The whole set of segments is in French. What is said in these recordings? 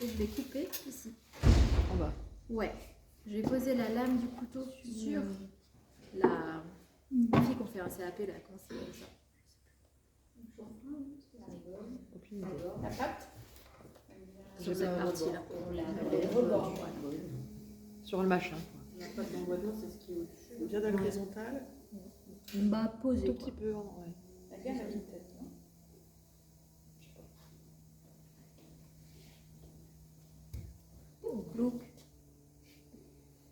Et je vais couper ici. En bas. Ouais. Je vais poser la lame du couteau sur la fille qu'on fait un CAP là. Comment c'est ça? Aucune idée. La pâte Sur cette partie-là. Sur le machin. La pâte d'emboîtement, c'est ce qui est au-dessus. Bien à l'horizontale. Bah, poser. Tout petit peu. Ouais. Elle vient à la petite tête, non? Look.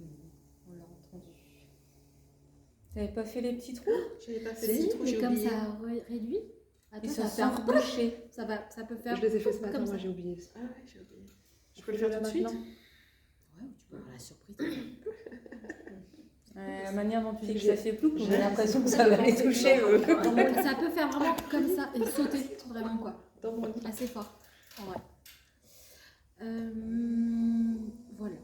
On l'a entendu. T'avais pas fait les petits trous? J'avais pas fait les Si, petits trous, mais j'ai comme oublié. ça réduit. Attends, Ils ça se va faire sont bouchés. ça peut faire. Je les ai fait ce matin, comme moi ça. j'ai oublié. Ah ouais, j'ai oublié. Je peux le faire tout de suite? Ouais, ou tu peux avoir la surprise. La manière dont tu dis que ça fait plouc, j'ai l'impression que ça va les toucher. Ça peut faire vraiment comme ça et sauter vraiment quoi. Dans mon lit. Assez fort. En vrai. Voilà.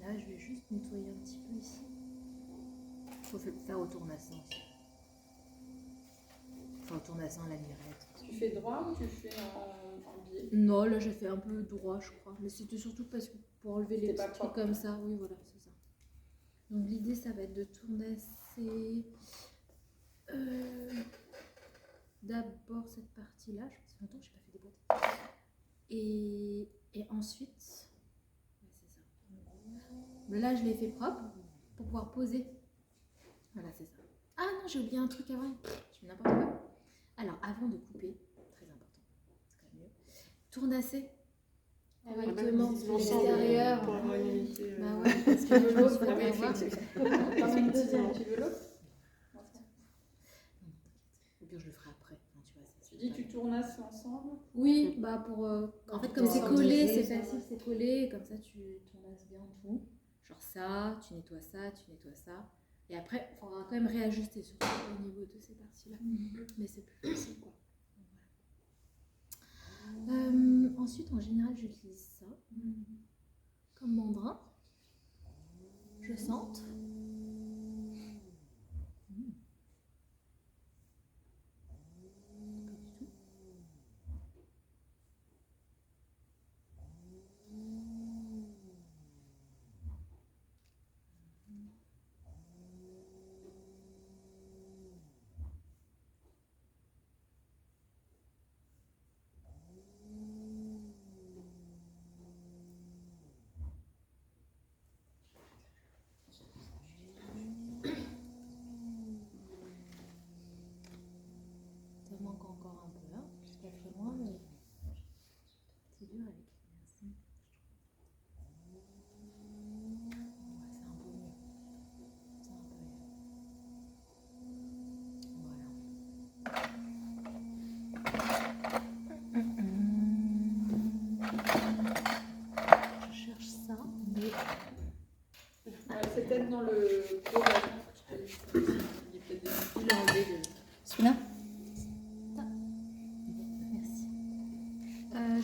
Là, je vais juste nettoyer un petit peu ici. Faut le faire au tournassin aussi. Enfin, au tournassin à la mirette. Tu fais droit ou tu fais en biais? Non, là, j'ai fait un peu droit, je crois. Mais c'était surtout parce que pour enlever les C'était pas petits trucs propre. comme ça. Oui, voilà, c'est ça. Donc, l'idée, ça va être de tournasser d'abord cette partie-là. Je pense que longtemps que je n'ai pas fait des boîtes. Et ensuite, ouais, c'est ça. Là, je l'ai fait propre pour pouvoir poser. Voilà, c'est ça. Ah non, j'ai oublié un truc avant. Je fais n'importe quoi. Alors, avant de couper, très important, c'est quand même mieux, tournasser correctement l'extérieur. Pour avoir une unité. Bah ouais, parce que je me suis fait Ah oui, avoir. effectivement. T'en as une deuxième, tu veux l'autre? Ou bien je le ferai après. Enfin, tu vois, Tu dis tu tournasses ensemble? oui, bah pour. En fait, comme c'est collé, c'est facile, c'est collé. Comme ça, tu tournasses bien tout. Genre ça, tu nettoies ça, tu nettoies ça. Et après, il faudra quand même réajuster surtout au niveau de ces parties-là. Mais c'est plus facile, quoi. Voilà. Ensuite, en général, j'utilise ça comme mandrin. Je sente. Ça manque encore un peu, hein. C'est pas très loin, mais c'est dur avec. Merci. Ouais, c'est un peu mieux. C'est un peu mieux. Voilà. Je cherche ça, mais C'est peut-être dans le gros bâton que je t'ai dit. Il est peut-être des- il a enlevé le. Celui-là? Merci.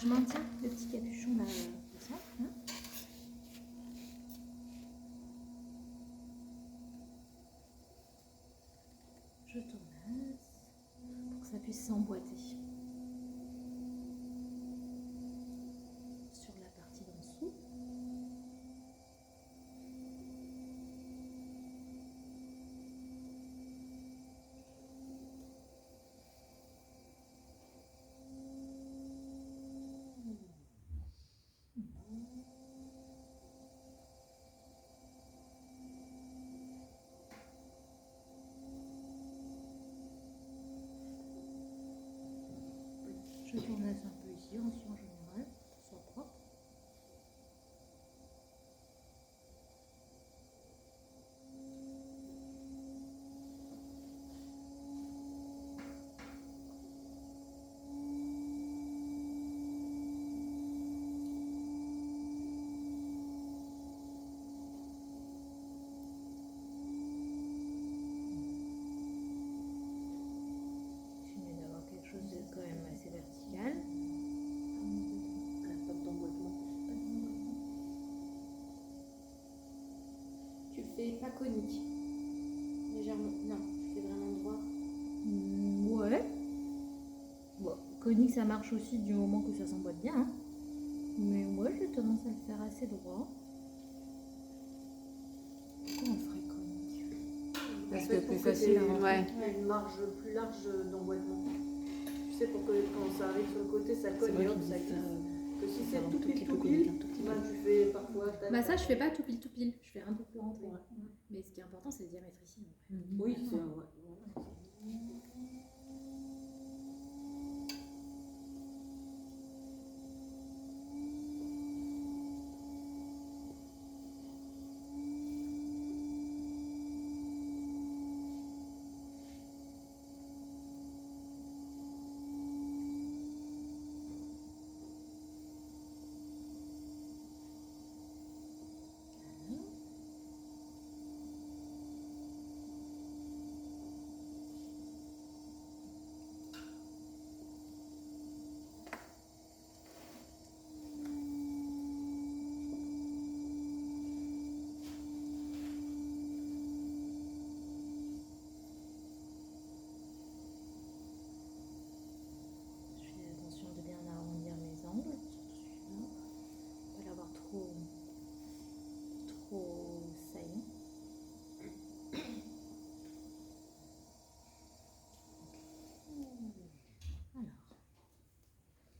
Je maintiens le petit capuchon là au centre. Hein. Je tournasse pour que ça puisse s'emboîter sur la partie d'en dessous. Je tournasse un peu ici aussi en général, pour que ce soit propre. C'est mieux d'avoir quelque chose de quand même assez vertical. La pâte d'emboîtement. Tu fais pas conique. Légèrement. Non, tu fais vraiment droit. Ouais. Bon, conique ça marche aussi du moment que ça s'emboîte bien. Hein. moi, j'ai tendance à le faire assez droit. Pourquoi on le ferait conique? Parce que plus facile à rentrer. Ouais. Il y a une marge plus large d'emboîtement. Tu sais, pour que quand ça arrive sur le côté, ça colle et hop, ça glisse. Que si c'est tout pile, bah, tu fais parfois. Bah ça, je fais pas tout pile. Je fais un peu plus rentré. Ouais. Mais ce qui est important, c'est le diamètre ici. en vrai. Oui, c'est vrai. Je fais attention de bien arrondir mes angles, surtout celui-là. Pas l'avoir trop saillant.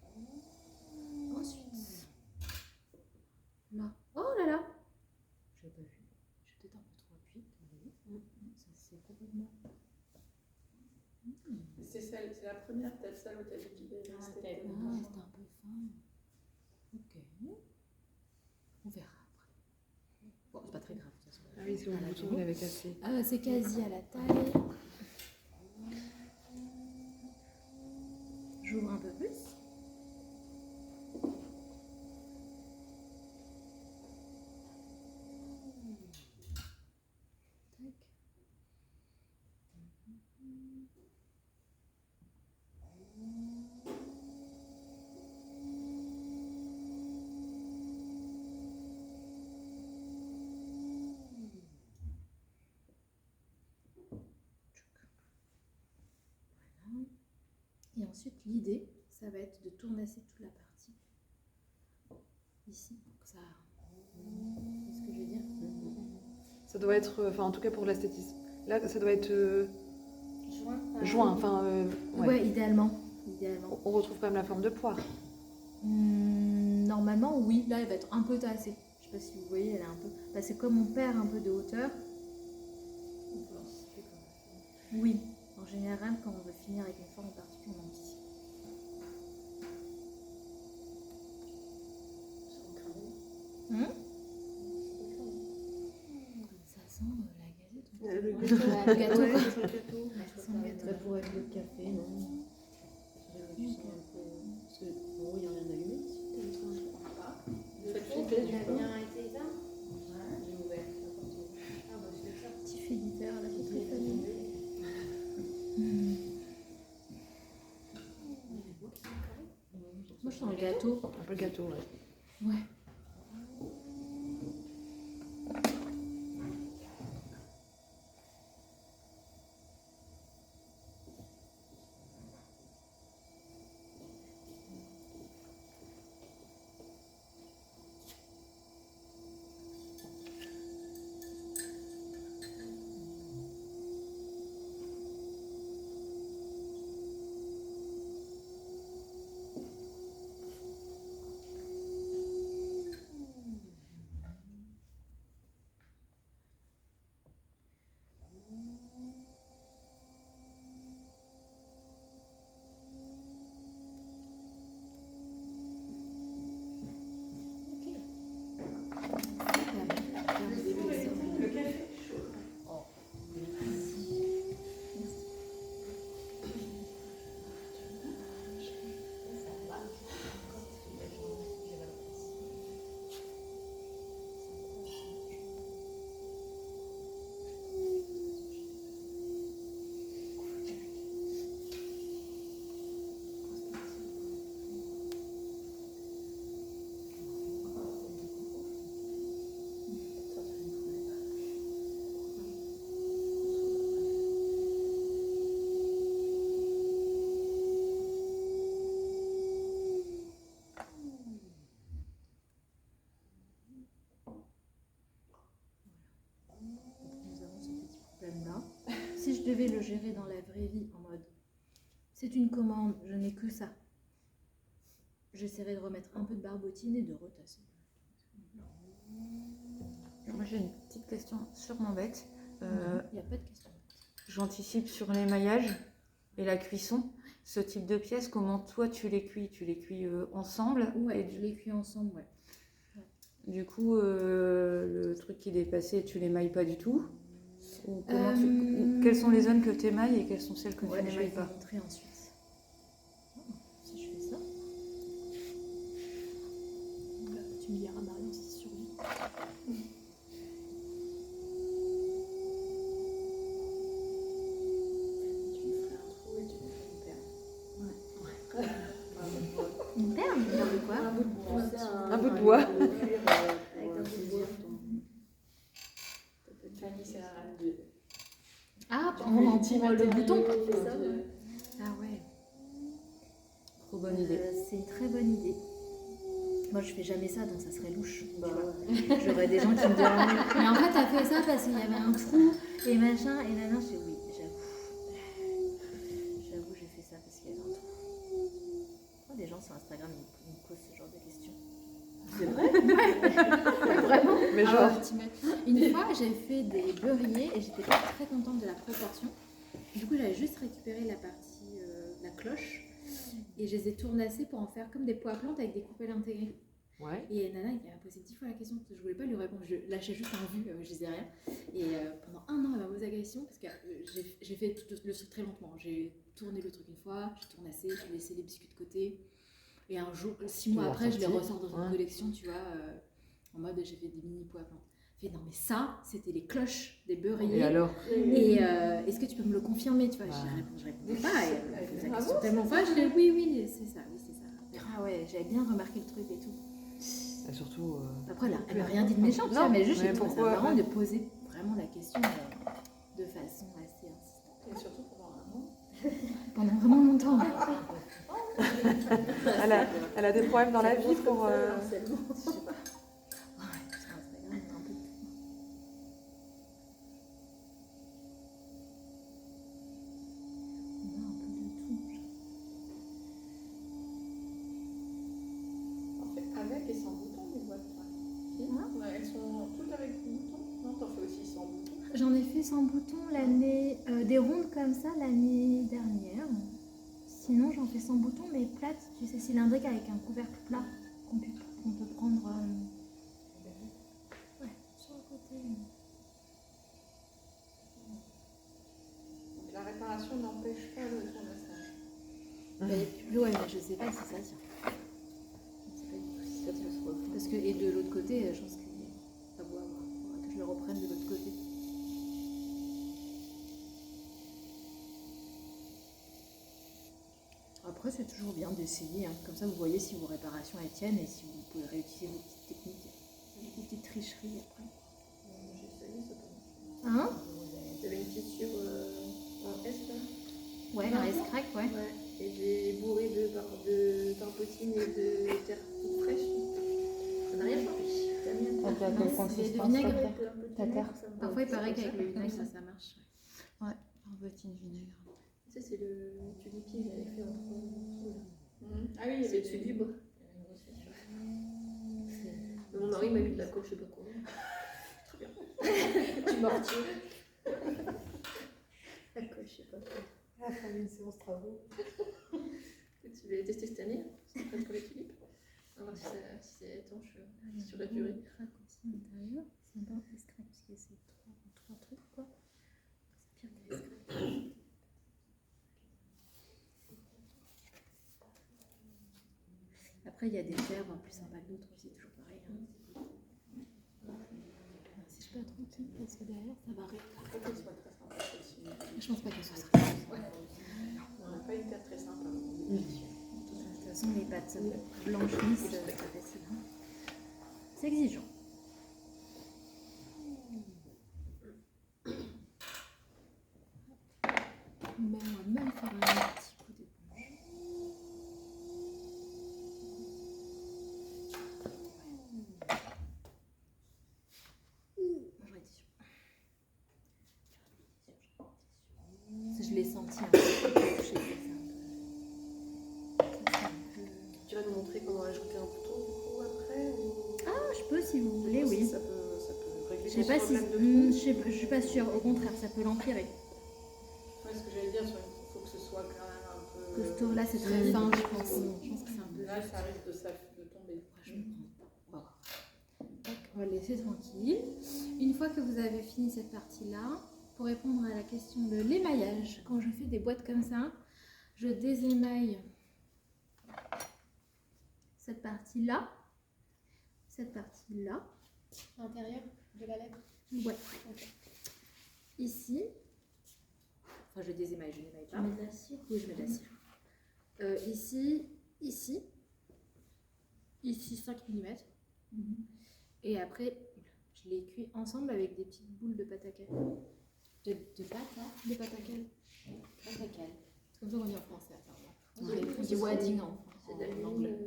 Alors, ensuite, là, oh là là, je l'ai pas vu. J'ai peut-être un peu trop appuyé. Ça c'est complètement. C'est la première telle salle où tu as dit qu'il est resté. C'était un peu fin. Ok. On verra après. Bon, c'est pas très grave de toute façon. Ah oui, c'est le bouton, il avait cassé. C'est quasi à la taille. J'ouvre un peu plus. Tac. Voilà. Et ensuite, l'idée, ça va être de tournasser toute la partie ici pour que ça. C'est ce que je veux dire. Ça doit être, enfin en tout cas pour l'esthétisme. Là, ça doit être joint. Enfin, Ouais, idéalement. On retrouve quand même la forme de poire. Normalement, oui. Là, elle va être un peu tassée. Je sais pas si vous voyez, elle est un peu. Parce que comme on perd un peu de hauteur. Oui. En général, quand on veut finir avec une forme particulière, on anticipe. Ça sent la galette. Le Le gâteau. Ouais, quoi. ça sent le gâteau. Ça sent le gâteau. Ça pourrait être le café, non? Tu sens un peu. Parce que, bon, il n'y a rien allumé ici. Faites flipper du coup. été éteint? Ouais, j'ai ouvert la porte. Ah, bah, c'est ça. Petit fait d'hiver, la Il petite est famille. tombé. Moi, je sens le gâteau. Un peu le gâteau, ouais. Ouais. devais le gérer dans la vraie vie en mode c'est une commande, je n'ai que ça. J'essaierai de remettre un peu de barbotine et de retasser. Moi j'ai une petite question sûrement bête. Il n'y a pas de question. J'anticipe sur l'émaillage et la cuisson. Ce type de pièces, comment toi tu les cuis? Tu les cuis ensemble? Ouais, je les cuis ensemble, ouais. Du coup, le truc qui dépassait, tu l'émailles pas du tout? Ou quelles sont les zones que tu émailles et quelles sont celles que tu Je vais n'émailles vous pas? montrer ensuite. Si je fais ça. Tu me diras, Marion, si c'est survie. Tu me ferais un trou et tu me ferais une perle. Une perle, une perle de quoi? Un bout de bois. Un bout de bois. Avec un bout de bois. Fanny, c'est un de... Ah, pour le bouton. Tu fais ça, ouais. Ah ouais. Trop bonne idée. C'est une très bonne idée. Moi, je fais jamais ça, donc ça serait louche. Bah, tu vois. ouais. J'aurais des gens qui me diraient mais en fait, t'as fait ça parce qu'il y avait un trou et machin. Et là, je fais oui, j'avoue, j'ai fait ça parce qu'il y avait un trou. Oh, des gens sur Instagram ils me posent ce genre de questions. C'est vrai? Vraiment. Mais Ah genre, ouais, une fois, j'ai fait des beurriers et j'étais pas très contente de la proportion. Du coup, j'avais juste récupéré la partie, la cloche, et je les ai tournassés pour en faire comme des pots à plantes avec des coupelles intégrées. ouais. Et Nana, il m'a posé 10 fois la question, parce que je voulais pas lui répondre, je lâchais juste en vue, je disais rien. Et pendant un an, elle m'a posé la question, parce que j'ai fait tout le truc très lentement. J'ai tourné le truc une fois, j'ai tournassé, j'ai laissé les biscuits de côté. Et un jour, 6 mois l'as après, je les ressorti. ressors dans une collection, tu vois, en mode j'ai fait des mini pots à plantes. Je fais non, mais ça, c'était les cloches des beurriers. Et alors? Et est-ce que tu peux me le confirmer, tu vois? Je répondais pas, et elle m'a posé la question tellement fois, je dis oui, c'est ça, oui, c'est ça. Ah ouais, j'avais bien remarqué le truc et tout. Et surtout. Après, elle m'a rien dit de méchant, tu vois, mais juste, mais j'ai trouvé ça pourquoi? marrant de poser vraiment la question de façon assez insistante. Et surtout pendant un an. Pendant vraiment longtemps. Elle a des problèmes dans la vie pour. Je sais pas. Ouais, sur Instagram, on a un peu de tout. On a un peu de tout. En fait, avec et sans bouton, les boîtes. Ouais, elles sont toutes avec bouton. Non, t'en fais aussi sans bouton. J'en ai fait sans bouton l'année, des rondes comme ça l'année dernière. Sinon, j'en fais sans bouton, mais plates, tu sais, cylindriques avec un couvercle plat qu'on peut prendre ouais, sur le côté. Donc la réparation n'empêche pas le tournassage. Ouais, mais je sais pas si ça tient. Je sais pas du tout si ça tient. Parce que, et de l'autre côté, je pense que ça doit avoir. Faudra que je le reprenne de l'autre côté. Après, c'est toujours bien d'essayer, hein. Comme ça vous voyez si vos réparations elles tiennent et si vous pouvez réutiliser vos petites techniques, vos petites tricheries après. J'ai essayé, ça peut Hein? J'avais une fissure en S là. Ouais, un S-crack, ouais. Ouais. Et j'ai bourré de barbotine et de terre toute fraîche. Ça n'a rien changé. T'as mis un peu Donc là, mince, quelle de consistance vinaigre. ça fait? un peu de Ta terre. ça me Parfois il c'est paraît comme qu'avec ça. le vinaigre ça marche. Barbotine, vinaigre. Tu sais, c'est le tulipier que j'avais fait entre trous là. Ah oui, il y C'est avait dessus du du bois. Il y avait une grosse fissure. Mais mon mari m'a mis de la colle, je sais pas quoi. Très bien. Du mortier. La colle, je sais pas quoi. Elle a fait une séance travaux. Tu l'as testé cette année, c'est prêt pour les tulipes. On va voir si c'est étanche sur la durée. Crack aussi à l'intérieur. C'est un peu un S-crack parce que c'est trois trucs quoi. C'est pire que S-crack. Après, il y a des terres plus sympas que d'autres aussi, toujours pareil. Hein. Si je peux être tranquille, parce que derrière, ça va rire. Pas qu'elle soit très sympa aussi. Je pense pas qu'elle soit sympa. On n'a pas une terre très sympa. De toute façon, les pâtes blanchissent, c'est pas facile. Hein. C'est exigeant. Mais on va même faire un petit coup d'éponge. J'aurais été sûre. montrer comment ajouter un bouton du coup après ou... Ah, je peux si vous voulez, oui. Ça peut régler Je sais ton pas si. problème de trou. Je suis pas sûre, au contraire, ça peut l'empirer. Ouais, ce que j'allais dire, il faut que ce soit quand même un peu. Costaud, là c'est très fin, je pense. Je pense que c'est un peu. Là, ça risque de tomber. Je vais prendre. Donc, on va le laisser tranquille. Une fois que vous avez fini cette partie-là, pour répondre à la question de l'émaillage, quand je fais des boîtes comme ça, je désémaille cette partie-là, L'intérieur de la lettre. ouais, Ok. ici. Enfin, je désémaille, je n'émaille pas. Tu mets de la cire? Oui, je mets de la cire. Ici 5 mm. Et après, je les cuis ensemble avec des petites boules de pâte à cale. De pâte, hein? De pâte à cale. Pâte à cale. C'est comme ça qu'on dit en français, apparemment. Ouais. On dit wadding en C'est en de anglais.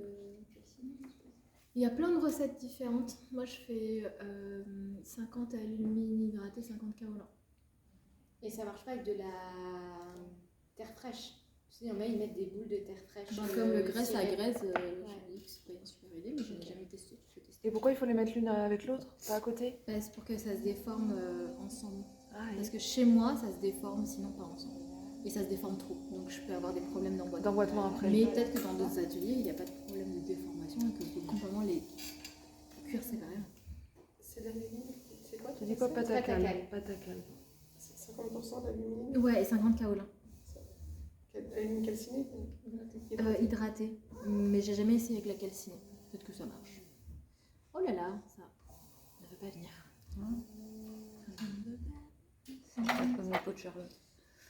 Il y a plein de recettes différentes. Moi, je fais 50 alumine hydraté, 50 kaolin. Et ça marche pas avec de la terre fraîche. Tu sais, il y en a, ils mettent des boules de terre fraîche. Comme le graisse à cirée. graisse, je me dis que c'est pas une super idée, mais je n'ai jamais testé. Je vais tester. Et pourquoi il faut les mettre l'une avec l'autre, pas à côté? Bah, c'est pour que ça se déforme ensemble. Ah, Parce que chez moi, ça se déforme, sinon pas ensemble. Et ça se déforme trop. Donc je peux avoir des problèmes d'emboîtement. d'emboîtement après. Mais peut-être que dans d'autres ateliers, il n'y a pas de problème de déformation et que vous pouvez complètement les cuire séparément. C'est d'alumine. C'est quoi? Tu dis quoi? Pâte à Pâte à cale. cale. Pâte à cale. C'est 50% d'alumine. Ouais, et 50 kaolin. Alumine calcinée? Hydraté. Mais j'ai jamais essayé avec la calcinée. Peut-être que ça marche. Oh là là, ça ne veut pas venir. C'est pas comme les pots de Charlotte.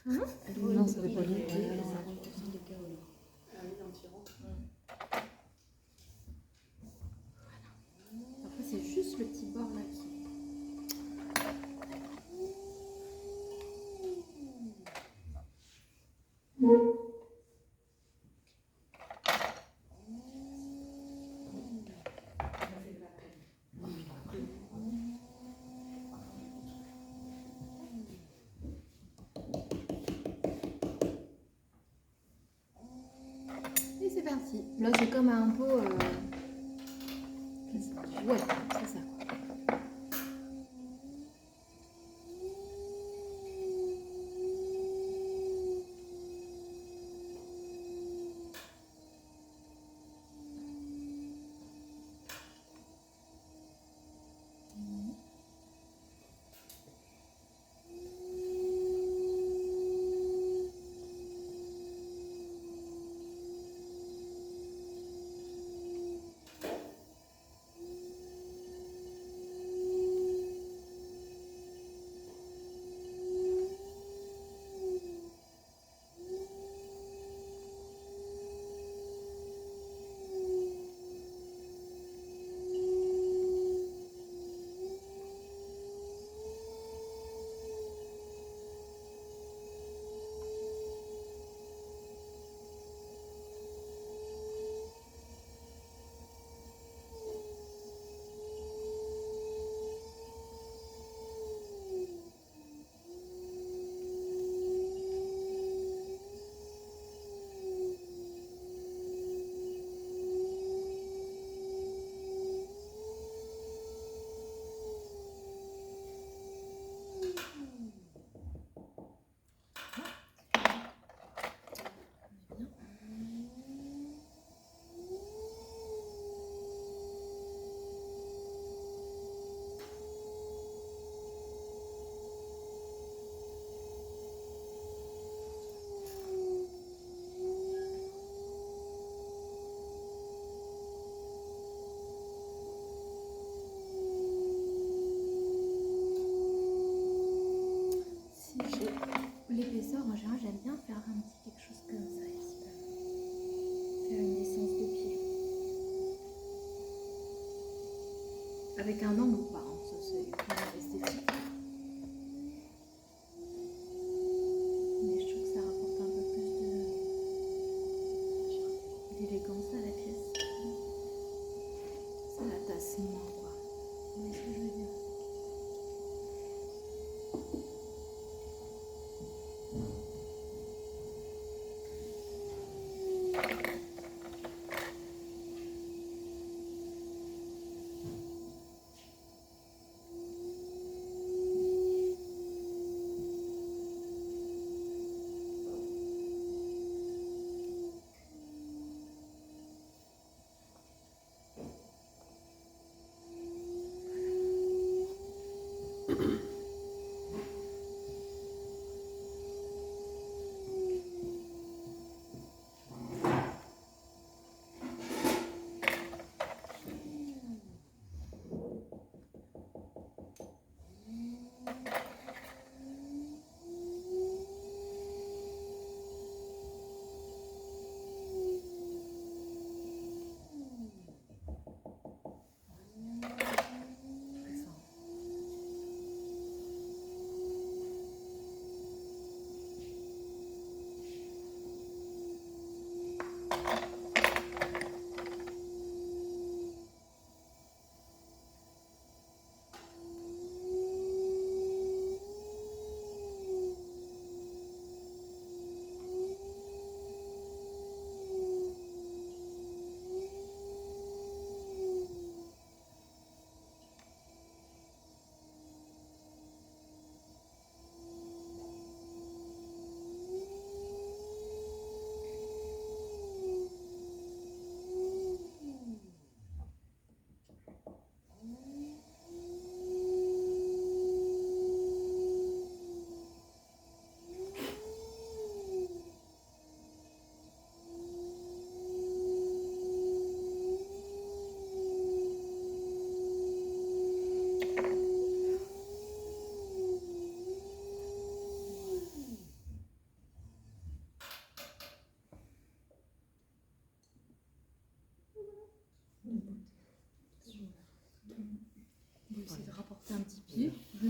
Non, ça veut pas dire. Ah oui, en tirant. Après, c'est juste le petit bord là qui. Et c'est parti. Là, c'est comme un pot. Ouais, c'est ça. L'épaisseur, en général, j'aime bien faire un petit quelque chose comme ça ici. Faire une essence de pied. Avec un angle ou pas, hein, ça c'est vraiment esthétique. Mais je trouve que ça rapporte un peu plus d'élégance à la pièce. Ça la tasse moins, quoi. Vous voyez ce que je veux dire?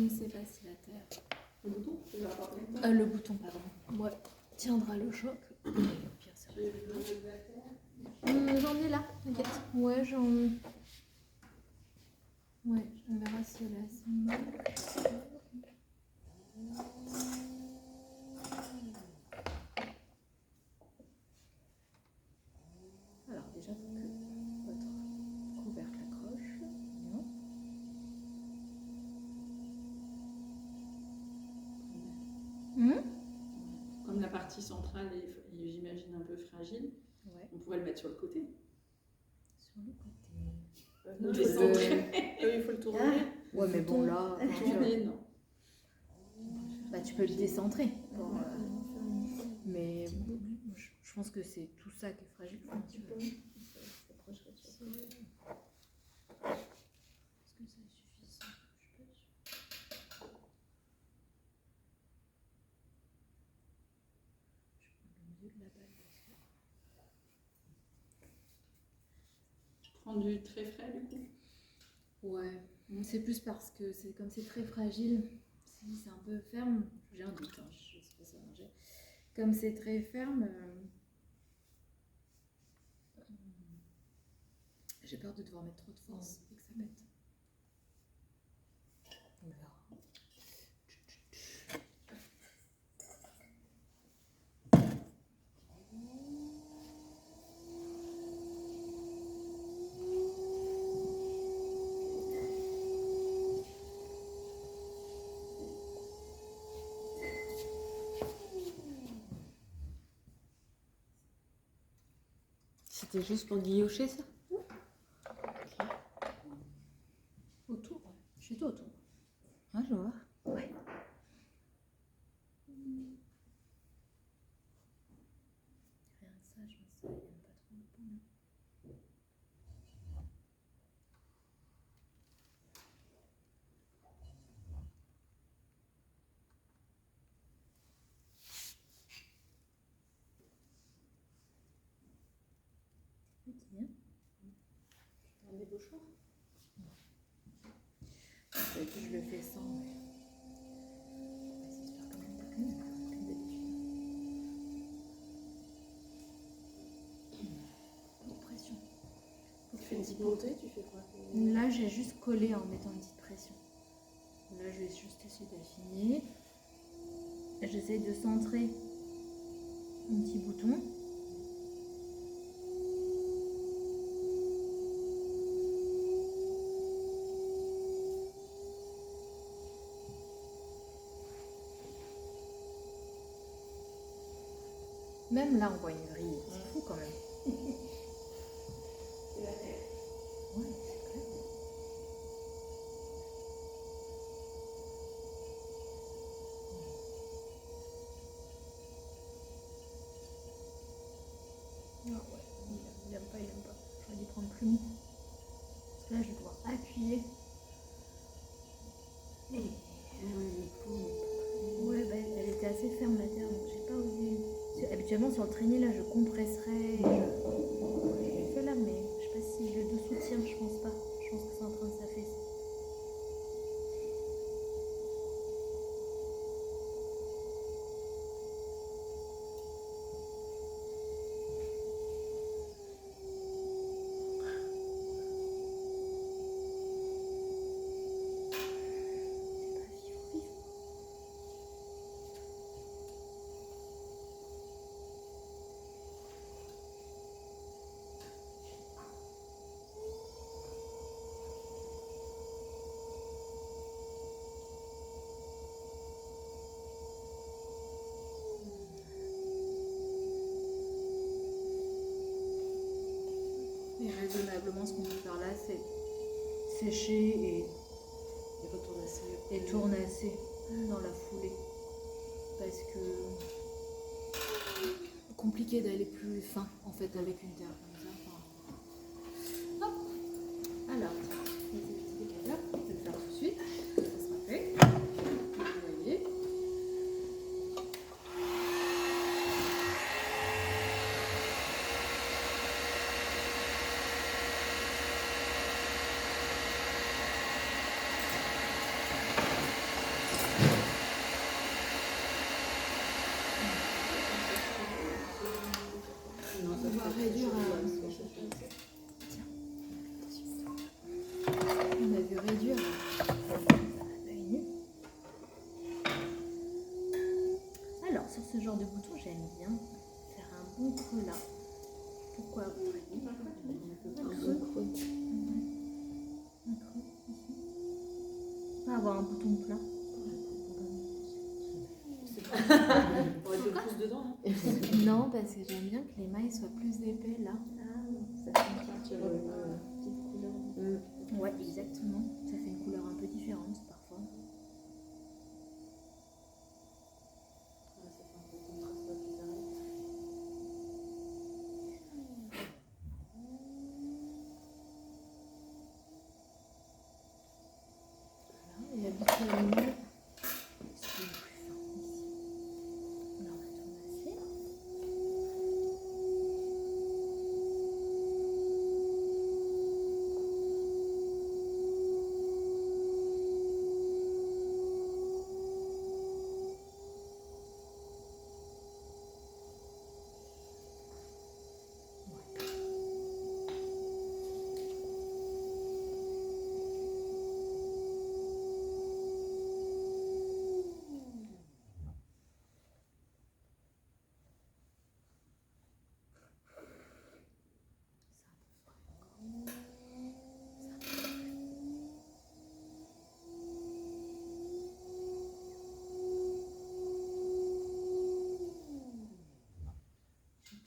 ne sais pas si la terre. Le bouton, tu vas avoir combien de temps Le bouton, pardon. Ouais, tiendra le choc. Au pire, ça va. J'en ai là, t'inquiète. Ouais, Ouais, on verra si elle est assez molle. Alors déjà, il faut que votre couvercle accroche. Bien. Comme la partie centrale est, j'imagine, un peu fragile, Ouais, on pourrait le mettre sur le côté. sur le côté. Ou je décentrer. il faut le tourner. Ouais, mais bon, là, Tourner, non. bah, tu peux le décentrer. Mais bon, je pense que c'est tout ça qui est fragile. Un petit peu. Est-ce que ça est suffisant? Je suis pas sûre. Je prends le milieu de la balle parce que... Tu prends du très frais, du coup. Ouais, c'est plus parce que c'est comme c'est très fragile. Si c'est un peu ferme, j'ai un doute, hein, je sais pas si ça va marcher. Comme c'est très ferme, j'ai peur de devoir mettre trop de force et que ça pète. On verra. C'était juste pour guillocher ça? Autour, ouais. Je suis tout autour. Ouais, je vois. Ouais. Rien que ça, je me sens, il n'y a pas trop de boule. C'est bien. Un débouchon. Je le fais sans, mais... On va essayer de faire comme d'habitude. Pas de pression. Tu fais une petite montée, tu fais quoi? Là, j'ai juste collé en mettant une petite pression. Là, je vais juste essayer d'affiner. J'essaie de centrer un petit bouton. Même là, on voit une grille. C'est fou quand même. C'est la terre. Ouais, c'est clair. Ah ouais, il aime pas, il aime pas. J'aurais dû prendre plus mou. Parce que là, je vais pouvoir appuyer. Ouais, bah, elle était assez ferme la terre, donc j'ai pas osé. Parce que habituellement, sur le traînier, là, je compresserais. Je l'ai fait là, mais je sais pas si j'ai de soutien, je pense pas. Je pense que c'est en train de s'affaisser. Et raisonnablement, ce qu'on peut faire là, c'est sécher Et retournasser. et tournasser dans la foulée. Parce que compliqué d'aller plus fin en fait avec une terre comme ça. Enfin, hop. Alors, les petits décaleurs, on peut le faire tout de suite. Ça sera fait. Vous voyez. un bouton plat. On va te le pouce dedans, non? Non, parce que j'aime bien que les mailles soient plus épais là. Ça fait une petite couleur. Ouais, exactement. Ça fait une couleur un peu différente parfois. Ouais, ça fait un peu contraste avec les arêtes. Et habituellement, c'est le plus fin ici. Alors, on va tout masser.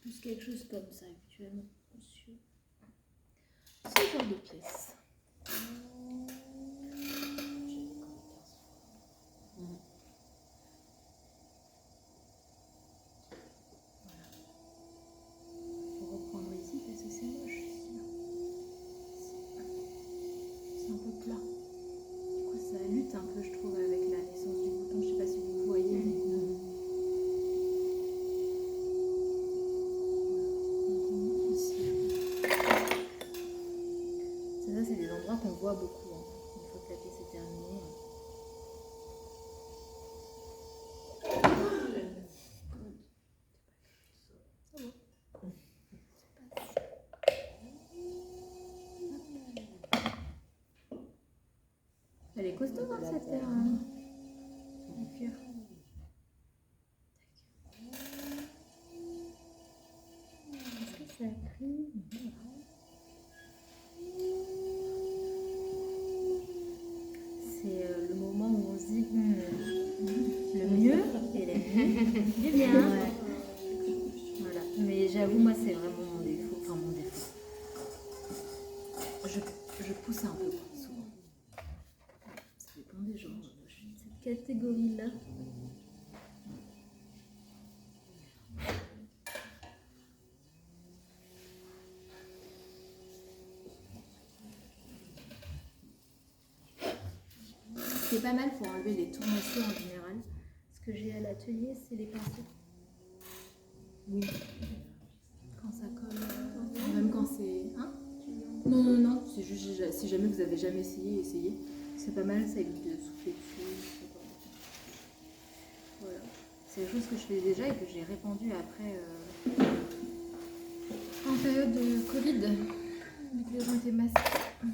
Plus quelque chose comme ça habituellement sur ce genre de pièce. Faut reprendre ici parce que c'est moche ici. C'est un peu plat. Du coup ça lutte un peu je trouve avec la naissance du bouton. Je sais pas si vous voyez. Mais... Ça, c'est des endroits qu'on voit beaucoup hein, une fois que la pièce est terminée. Elle est costaud hein, cette terre en cuir. Est-ce que ça a pris? C'est le moment où on se dit le mieux et les du bien. Ouais. Voilà. Mais j'avoue, moi, c'est vraiment mon défaut. Enfin, mon défaut. Je pousse un peu quoi, souvent. Ça dépend des gens. Je suis de cette catégorie-là. Ce qui est pas mal pour enlever les tournesols en général. Ce que j'ai à l'atelier, c'est les pinceaux. Oui. Quand ça colle, même quand c'est... Hein? Non, non, non, c'est juste si jamais vous avez jamais essayé, essayez. C'est pas mal, ça évite de souffler dessus. Voilà. C'est des choses que je fais déjà et que j'ai répandu après en période de Covid, vu que les gens étaient masqués. Ils ne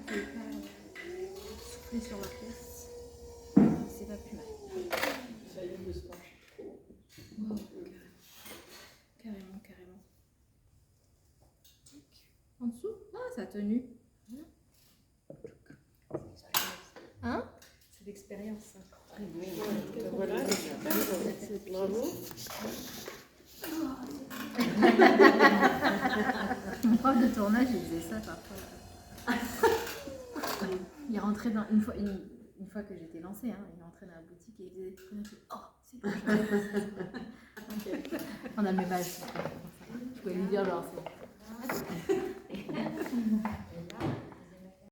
pouvaient pas souffler sur leur pièce. C'est pas plus mal. Ça évite de se pencher trop. Wow. Carrément, carrément. En dessous? Ah, ça a tenu. Hein? C'est l'expérience. Voilà, Bravo. Mon prof de tournage, il faisait ça parfois. Il rentrait dans une fois que j'étais lancée, hein, il rentrait dans la boutique et il disait oh, c'est bon. On a le même âge. Je pouvais lui dire genre c'est.